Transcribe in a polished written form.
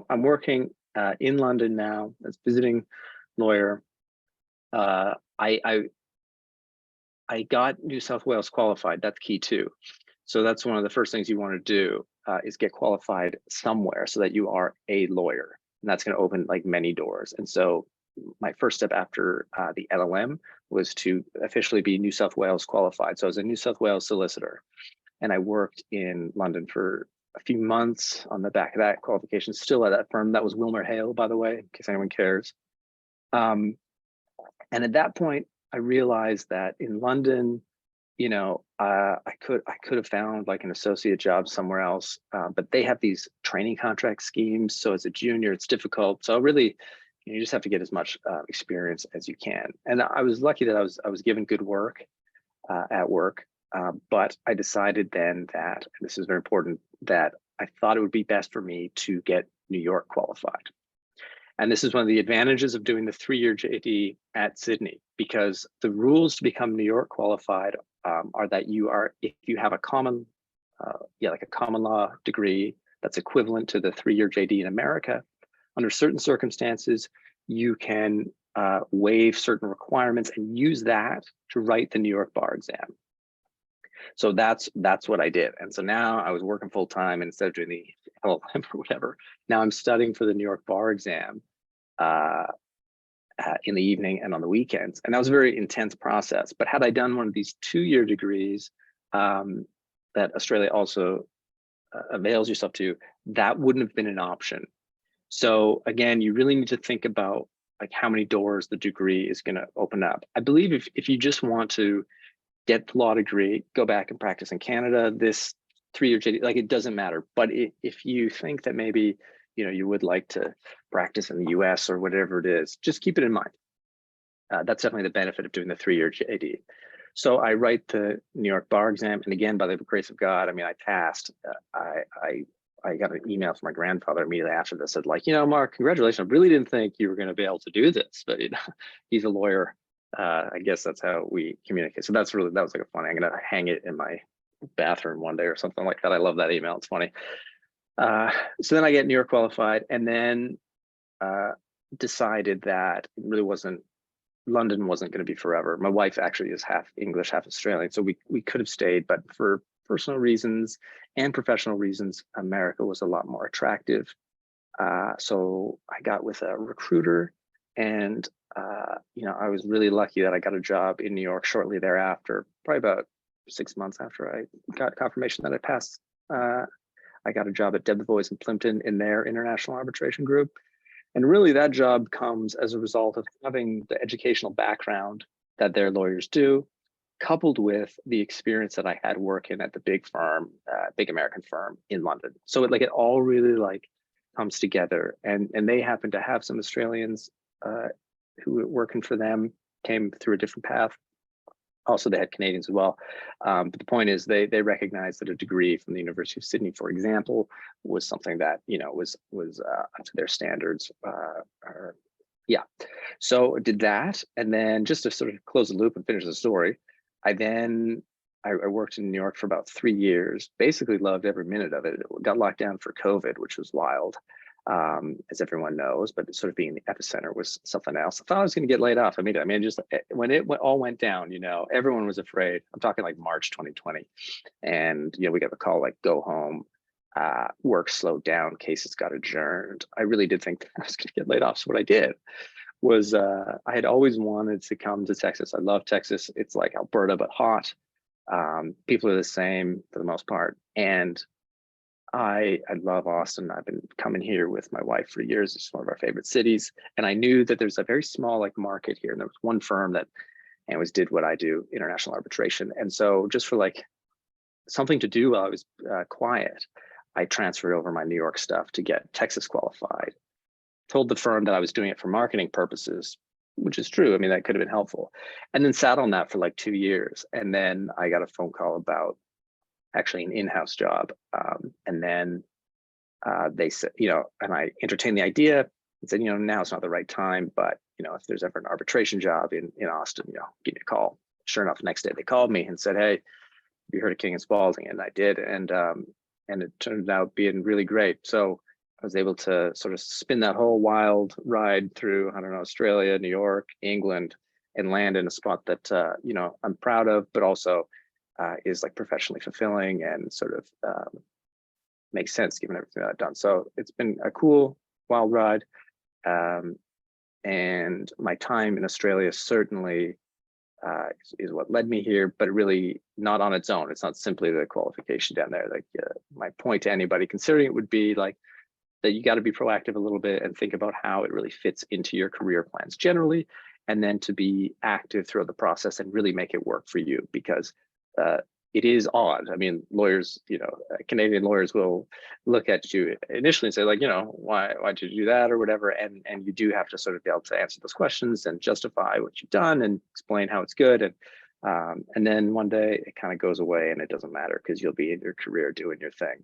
I'm working in London now as visiting lawyer. I got New South Wales qualified. That's key too. So that's one of the first things you want to do is get qualified somewhere so that you are a lawyer, and that's going to open like many doors. And so my first step after the LLM was to officially be New South Wales qualified. So I was a New South Wales solicitor, and I worked in London for a few months on the back of that qualification, still at that firm. That was Wilmer Hale, by the way, in case anyone cares. And at that point, I realized that in London, I could have found like an associate job somewhere else, but they have these training contract schemes. So as a junior, it's difficult. So really, you just have to get as much experience as you can. And I was lucky that I was given good work at work, but I decided then that, and this is very important, that I thought it would be best for me to get New York qualified. And this is one of the advantages of doing the 3-year JD at Sydney, because the rules to become New York qualified are that if you have a common, like a common law degree that's equivalent to the 3-year JD in America, under certain circumstances, you can waive certain requirements and use that to write the New York bar exam. So that's what I did. And so now I was working full time, and instead of doing the LLM or whatever, now I'm studying for the New York bar exam in the evening and on the weekends. And that was a very intense process. But had I done one of these 2-year degrees that Australia also avails yourself to, that wouldn't have been an option. So again, you really need to think about like how many doors the degree is going to open up. I believe if you just want to get the law degree, go back and practice in Canada, this 3-year JD, like it doesn't matter. But if you think that maybe you would like to practice in the US or whatever it is, just keep it in mind. That's definitely the benefit of doing the 3-year JD. So I write the New York bar exam, and again, by the grace of God, I mean, I passed. I got an email from my grandfather immediately after this, said like, Mark, congratulations. I really didn't think you were going to be able to do this, but he's a lawyer. I guess that's how we communicate. So that was like a funny. I'm gonna hang it in my bathroom one day or something like that. I love that email. It's funny. So then I get New York qualified, and then decided that London wasn't going to be forever. My wife actually is half English, half Australian, so we could have stayed, but for personal reasons and professional reasons, America was a lot more attractive. So I got with a recruiter, and I was really lucky that I got a job in New York shortly thereafter, probably about 6 months after I got confirmation that I passed. I got a job at Debevoise and Plimpton in their international arbitration group. And really that job comes as a result of having the educational background that their lawyers do, coupled with the experience that I had working at the big firm, big American firm in London. So it all really comes together. And they happen to have some Australians who were working for them, came through a different path. Also, they had Canadians as well. But the point is they recognized that a degree from the University of Sydney, for example, was something that, was up to their standards. So I did that. And then just to sort of close the loop and finish the story, I worked in New York for about 3 years, basically loved every minute of it. It got locked down for COVID, which was wild. As everyone knows, but sort of being the epicenter was something else. I thought I was going to get laid off. I mean, just when it all went down, everyone was afraid. I'm talking like March 2020, and we got the call like go home, work slowed down, cases got adjourned. I really did think I was going to get laid off. So what I did was I had always wanted to come to Texas. I love Texas. It's like Alberta but hot. People are the same for the most part, and I love Austin. I've been coming here with my wife for years. It's one of our favorite cities. And I knew that there's a very small market here. And there was one firm that always did what I do, international arbitration. And so just for something to do while I was quiet, I transferred over my New York stuff to get Texas qualified. Told the firm that I was doing it for marketing purposes, which is true. I mean, that could have been helpful. And then sat on that for 2 years. And then I got a phone call about actually an in-house job. And then they said, and I entertained the idea and said, now it's not the right time, but, if there's ever an arbitration job in Austin, give me a call. Sure enough, the next day they called me and said, hey, you heard of King Spalding? And I did. And it turned out being really great. So I was able to sort of spin that whole wild ride through, I don't know, Australia, New York, England, and land in a spot that, you know, I'm proud of, but also is like professionally fulfilling and sort of makes sense given everything that I've done. So it's been a cool, wild ride. And my time in Australia certainly is what led me here, but really not on its own. It's not simply the qualification down there. Like my point to anybody considering it would be like that you got to be proactive a little bit and think about how it really fits into your career plans generally, and then to be active throughout the process and really make it work for you, because it is odd. I mean, lawyers, you know, Canadian lawyers will look at you initially and say like, you know, why'd you do that or whatever, and you do have to sort of be able to answer those questions and justify what you've done and explain how it's good, and then one day it kind of goes away and it doesn't matter because you'll be in your career doing your thing.